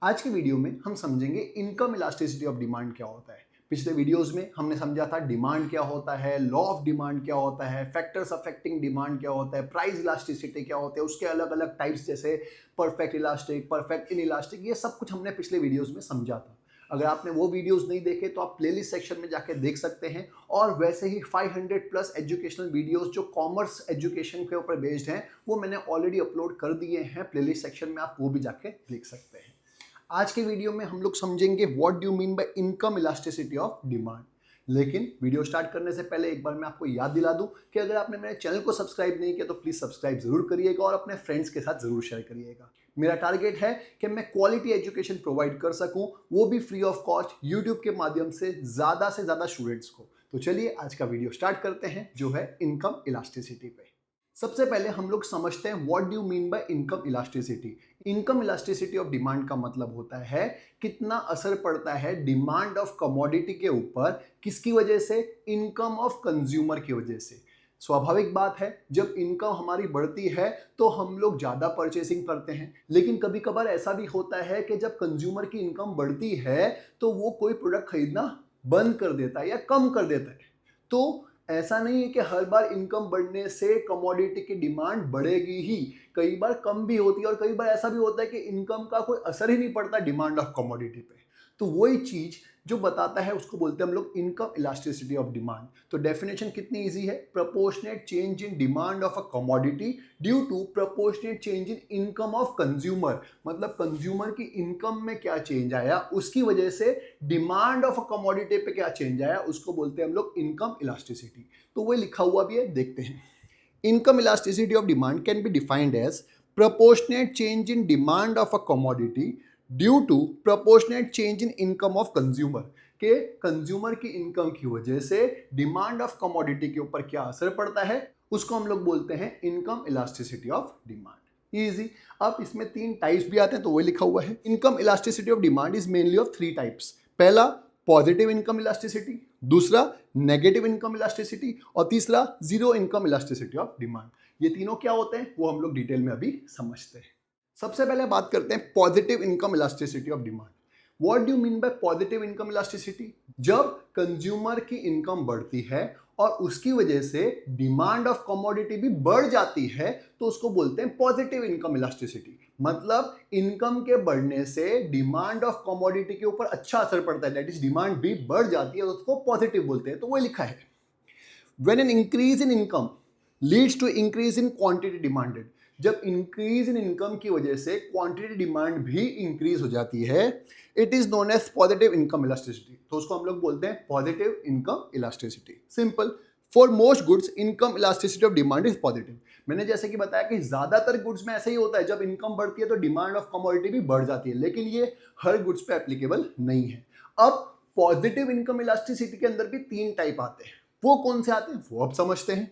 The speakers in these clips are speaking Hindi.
आज की वीडियो में हम समझेंगे इनकम इलास्टिसिटी ऑफ डिमांड क्या होता है। पिछले वीडियोस में हमने समझा था डिमांड क्या होता है, लॉ ऑफ डिमांड क्या होता है, फैक्टर्स अफेक्टिंग डिमांड क्या होता है, प्राइस इलास्टिसिटी क्या होता है, उसके अलग अलग टाइप्स जैसे perfect elastic, perfect in elastic, ये सब कुछ हमने पिछले वीडियोस में समझा था। अगर आपने वो वीडियोस नहीं देखे तो आप प्लेलिस्ट सेक्शन में जाके देख सकते हैं। और वैसे ही 500 प्लस एजुकेशनल वीडियोस जो कॉमर्स एजुकेशन के ऊपर बेस्ड हैं वो मैंने ऑलरेडी अपलोड कर दिए हैं प्लेलिस्ट सेक्शन में, आप वो भी जाके देख सकते हैं। आज के वीडियो में हम लोग समझेंगे what do mean by income elasticity of demand. लेकिन वीडियो स्टार्ट करने से पहले एक बार मैं आपको याद दिला दूं कि अगर आपने मेरे चैनल को सब्सक्राइब नहीं किया तो प्लीज सब्सक्राइब जरूर करिएगा और अपने फ्रेंड्स के साथ जरूर शेयर करिएगा। मेरा टारगेट है कि मैं क्वालिटी एजुकेशन प्रोवाइड कर सकूं, वो भी फ्री ऑफ कॉस्ट यूट्यूब के माध्यम से ज्यादा स्टूडेंट्स को। तो चलिए आज का वीडियो स्टार्ट करते हैं जो है इनकम इलास्टिसिटी पे। सबसे पहले हम लोग समझते हैं what do mean by income elasticity. Income elasticity of demand का मतलब होता है कितना असर पड़ता है डिमांड ऑफ कमोडिटी के ऊपर, किसकी वजह से, इनकम ऑफ कंज्यूमर की वजह से। स्वाभाविक बात है जब इनकम हमारी बढ़ती है तो हम लोग ज़्यादा परचेसिंग करते हैं, लेकिन कभी कभार ऐसा भी होता है कि जब कंज्यूमर की इनकम बढ़ती है तो वो कोई प्रोडक्ट खरीदना बंद कर देता है या कम कर देता है। तो ऐसा नहीं है कि हर बार इनकम बढ़ने से कमोडिटी की डिमांड बढ़ेगी ही, कई बार कम भी होती है और कई बार ऐसा भी होता है कि इनकम का कोई असर ही नहीं पड़ता डिमांड ऑफ कमोडिटी पे। तो वही चीज जो बताता है उसको बोलते हैं हम लोग इनकम इलास्टिसिटी ऑफ डिमांड। तो डेफिनेशन कितनी इजी है, proportionate change in demand of a commodity due to proportionate change in income of consumer. मतलब कंज्यूमर की इनकम में क्या चेंज आया उसकी वजह से डिमांड ऑफ अ कमोडिटी पे क्या चेंज आया उसको बोलते हैं हम लोग इनकम इलास्टिसिटी। तो वो लिखा हुआ भी है, देखते हैं। Income elasticity of demand can be defined as proportionate change in demand of a commodity due to proportionate change in income of consumer। के कंज्यूमर की इनकम की वजह से डिमांड ऑफ कमोडिटी के ऊपर क्या असर पड़ता है उसको हम लोग बोलते हैं income elasticity of demand. Easy. अब इसमें तीन टाइप्स भी आते हैं तो वही लिखा हुआ है। Income elasticity of demand is mainly of three types. पहला पॉजिटिव इनकम इलास्टिसिटी, दूसरा नेगेटिव इनकम इलास्टिसिटी और तीसरा zero income elasticity of demand. ये तीनों क्या होते हैं वो हम लोग डिटेल में अभी समझते हैं। सबसे पहले बात करते हैं positive income elasticity of demand. What do you mean by positive income elasticity? जब कंज्यूमर की इनकम बढ़ती है और उसकी वजह से डिमांड ऑफ कमोडिटी भी बढ़ जाती है तो उसको बोलते हैं पॉजिटिव इनकम इलास्टिसिटी। मतलब इनकम के बढ़ने से डिमांड ऑफ कमोडिटी के ऊपर अच्छा असर पड़ता है, दैट इज डिमांड भी बढ़ जाती है, उसको पॉजिटिव बोलते हैं। तो वो लिखा है when an increase in income leads to increase in quantity demanded. जब इंक्रीज इन इनकम की वजह से क्वांटिटी डिमांड भी इंक्रीज हो जाती है, it is known as positive income elasticity. तो उसको हम लोग बोलते हैं positive income elasticity. Simple. For most goods income elasticity of demand is positive. मैंने जैसे कि बताया कि ज्यादातर गुड्स में ऐसा ही होता है, जब इनकम बढ़ती है तो डिमांड ऑफ कमोडिटी भी बढ़ जाती है, लेकिन ये हर गुड्स पे एप्लीकेबल नहीं है। अब पॉजिटिव इनकम इलास्टिसिटी के अंदर भी तीन टाइप आते हैं, वो कौन से आते हैं वो अब समझते हैं।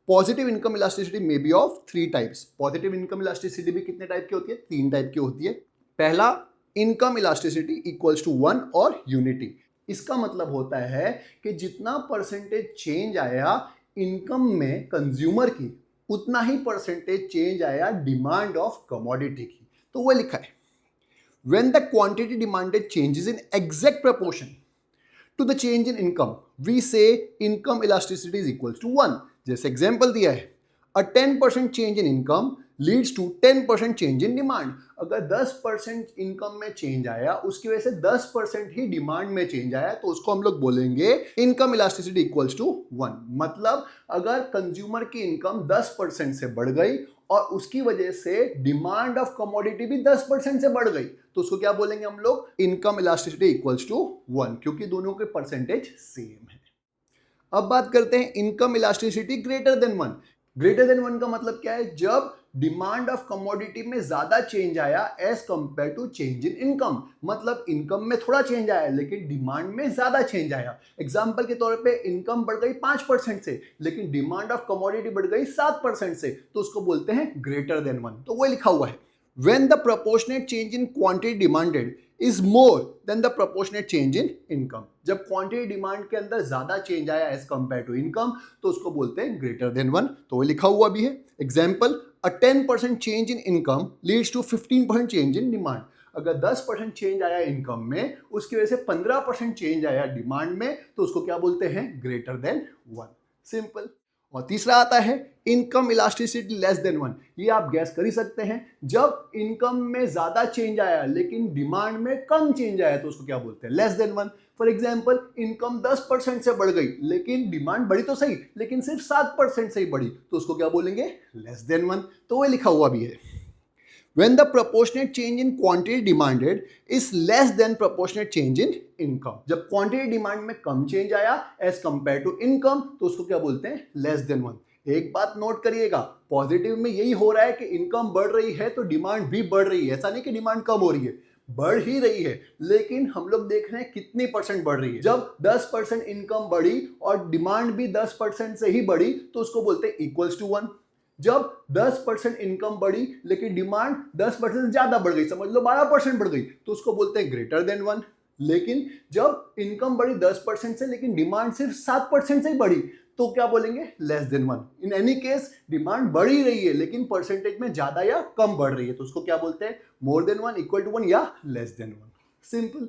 Positive income elasticity may be of three types. Positive income elasticity भी कितने टाइप की होती है? तीन टाइप की होती है। पहला इनकम इलास्टिसिटी इक्वल्स टू 1 और यूनिटी। इसका मतलब होता है कि जितना परसेंटेज चेंज आया इनकम में कंज्यूमर की, उतना ही परसेंटेज चेंज आया डिमांड ऑफ कमोडिटी की। तो वो लिखा है when the quantity demanded changes in exact proportion to the change in income, we say income elasticity is equals to 1। जैसे एग्जाम्पल दिया है, a 10% change in income leads to 10% change in demand। अगर 10% इनकम में चेंज आया उसकी वजह से 10% ही डिमांड में चेंज आया तो उसको हम लोग बोलेंगे इनकम इलास्टिसिटी इक्वल्स टू 1। मतलब अगर कंज्यूमर की इनकम 10% से बढ़ गई और उसकी वजह से डिमांड ऑफ कमोडिटी भी 10% से बढ़ गई तो उसको क्या बोलेंगे हम लोग? इनकम इलास्टिसिटी इक्वल्स टू 1, क्योंकि दोनों के परसेंटेज सेम है। अब बात करते हैं income elasticity greater than 1। Greater than 1 का मतलब क्या है? जब डिमांड ऑफ कमोडिटी में ज्यादा चेंज आया as compared to change in income. मतलब इनकम में थोड़ा चेंज आया लेकिन डिमांड में ज्यादा चेंज आया। एग्जांपल के तौर पे इनकम बढ़ गई 5% से लेकिन डिमांड ऑफ कमोडिटी बढ़ गई 7% से, तो उसको बोलते हैं ग्रेटर देन 1। तो वो लिखा हुआ है when the proportionate change in quantity demanded is more than the proportionate change in income। जब क्वांटिटी डिमांड के अंदर ज्यादा चेंज आया एज कंपेयर टू इनकम तो उसको बोलते हैं ग्रेटर देन 1। तो वो लिखा हुआ भी है। Example, a 10% change in income leads to 15% change in demand। अगर 10% चेंज आया इनकम में, उसकी वजह से 15% चेंज आया डिमांड में, तो उसको क्या बोलते हैं? Greater than 1। सिंपल। और तीसरा आता है इनकम इलास्टिसिटी लेस देन 1। ये आप गैस कर ही सकते हैं, जब इनकम में ज्यादा चेंज आया लेकिन डिमांड में कम चेंज आया तो उसको क्या बोलते हैं? Less than 1। For example, income 10% से बढ़ गई लेकिन डिमांड बढ़ी तो सही, लेकिन सिर्फ 7% से ही बढ़ी, तो उसको क्या बोलेंगे? Less than 1। तो वो लिखा हुआ भी है, when the proportionate change in quantity demanded is less than proportionate change in income। जब क्वांटिटी डिमांड में कम चेंज आया एज कंपेयर टू इनकम, तो उसको क्या बोलते हैं? Less than 1। एक बात नोट करिएगा, पॉजिटिव में यही हो रहा है कि इनकम बढ़ रही है तो डिमांड भी बढ़ रही है। ऐसा नहीं कि डिमांड कम हो रही है, बढ़ ही रही है, लेकिन हम लोग देख रहे हैं कितनी परसेंट बढ़ रही है। जब 10% इनकम बढ़ी और डिमांड भी 10% से ही बढ़ी, तो उसको बोलते हैं इक्वल्स टू 1। जब 10% इनकम बढ़ी लेकिन डिमांड 10% से ज्यादा बढ़ गई, समझ लो 12% बढ़ गई, तो उसको बोलते हैं ग्रेटर देन 1। लेकिन जब इनकम बढ़ी 10% से लेकिन डिमांड सिर्फ 7% से ही बढ़ी, तो क्या बोलेंगे? Less than 1। In any case demand बढ़ ही रही है लेकिन परसेंटेज में ज्यादा या कम बढ़ रही है, तो उसको क्या बोलते हैं? मोर देन 1, इक्वल टू 1 या लेस देन 1। सिंपल।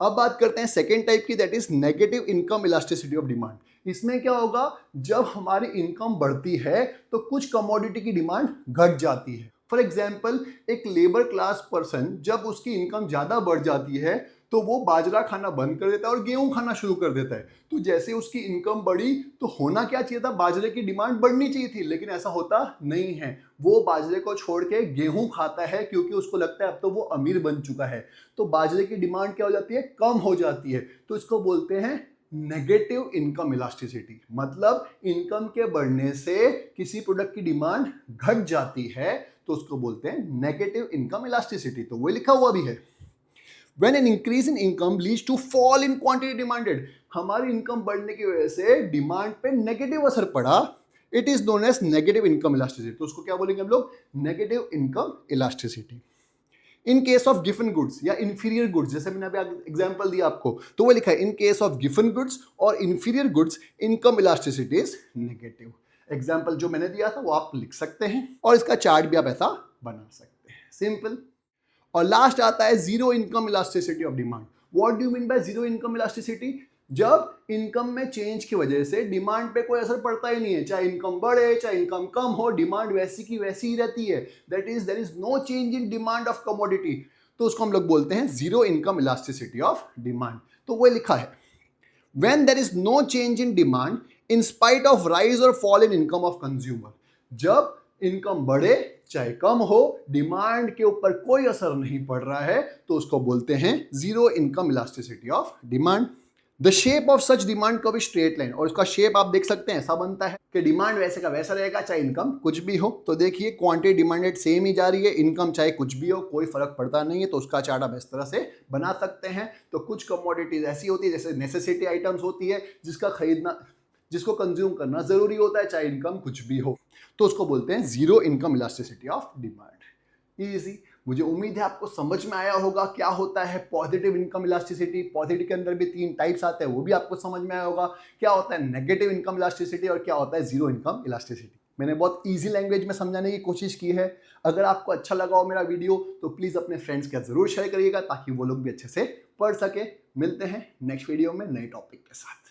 अब बात करते हैं सेकेंड टाइप की, that is negative income elasticity of demand. इसमें क्या होगा, जब हमारी इनकम बढ़ती है तो कुछ कमोडिटी की डिमांड घट जाती है। फॉर एग्जाम्पल, एक लेबर क्लास पर्सन जब उसकी इनकम ज्यादा बढ़ जाती है तो वो बाजरा खाना बंद कर देता है और गेहूं खाना शुरू कर देता है। तो जैसे उसकी इनकम बढ़ी तो होना क्या चाहिए था? बाजरे की डिमांड बढ़नी चाहिए थी, लेकिन ऐसा होता नहीं है। वो बाजरे को छोड़ के गेहूं खाता है क्योंकि उसको लगता है अब तो वो अमीर बन चुका है। तो बाजरे की डिमांड क्या हो जाती है? कम हो जाती है। तो इसको बोलते हैं नेगेटिव इनकम इलास्टिसिटी। मतलब इनकम के बढ़ने से किसी प्रोडक्ट की डिमांड घट जाती है तो उसको बोलते हैं नेगेटिव इनकम इलास्टिसिटी। तो वो लिखा हुआ भी है, when an increase in income leads to fall in quantity demanded। हमारी इनकम बढ़ने की वजह से डिमांड पे नेगेटिव असर पड़ा, it is known as negative income elasticity. तो उसको क्या बोलेंगे हम लोग? Negative income elasticity. In case of गिवन गुड्स या इंफीरियर गुड्स, जैसे मैंने अभी एग्जांपल दिया आपको, तो वो लिखा है इन केस ऑफ गिवन गुड्स और inferior goods income elasticity is negative. Example जो मैंने दिया था वो आप लिख सकते हैं और इसका चार्ट भी आप ऐसा बना सकते हैं। सिंपल। और लास्ट आता है zero income elasticity of demand. What do you mean by zero income elasticity? जब इनकम में चेंज की वजह से डिमांड पे कोई असर पड़ता ही नहीं है, चाहे इनकम बढ़े चाहे इनकम कम हो, डिमांड वैसी की वैसी ही रहती है। That is there is no change in demand of commodity. तो उसको हम लोग बोलते हैं zero income elasticity of demand. तो वो लिखा है, when there is no change in demand in spite of rise और fall in income of consumer. जब इनकम बढ़े चाहे कम हो, डिमांड के ऊपर कोई असर नहीं पड़ रहा है, तो उसको बोलते हैं zero income elasticity of demand. The shape of such demand curve is straight line. और इसका शेप आप देख सकते हैं, ऐसा बनता है कि डिमांड वैसे का वैसा रहेगा चाहे इनकम कुछ भी हो। तो देखिए क्वांटिटी डिमांडेड सेम ही जा रही है, इनकम चाहे कुछ भी हो कोई फर्क पड़ता नहीं है। तो उसका चार्ट आप इस तरह से बना सकते हैं। तो कुछ कमोडिटीज ऐसी होती है जैसे नेसेसिटी आइटम्स होती है, जिसका खरीदना, जिसको कंज्यूम करना जरूरी होता है चाहे इनकम कुछ भी हो, तो उसको बोलते हैं zero income elasticity of demand. Easy. मुझे उम्मीद है आपको समझ में आया होगा क्या होता है पॉजिटिव इनकम इलास्टिसिटी। पॉजिटिव के अंदर भी 3 टाइप्स आते हैं, वो भी आपको समझ में आया होगा। क्या होता है नेगेटिव इनकम इलास्टिसिटी और क्या होता है जीरो इनकम इलास्टिसिटी। मैंने बहुत इजी लैंग्वेज में समझाने की कोशिश की है। अगर आपको अच्छा लगा हो मेरा वीडियो तो प्लीज़ अपने फ्रेंड्स के साथ जरूर शेयर करिएगा ताकि वो लोग भी अच्छे से पढ़ सके। मिलते हैं नेक्स्ट वीडियो में नए टॉपिक के साथ।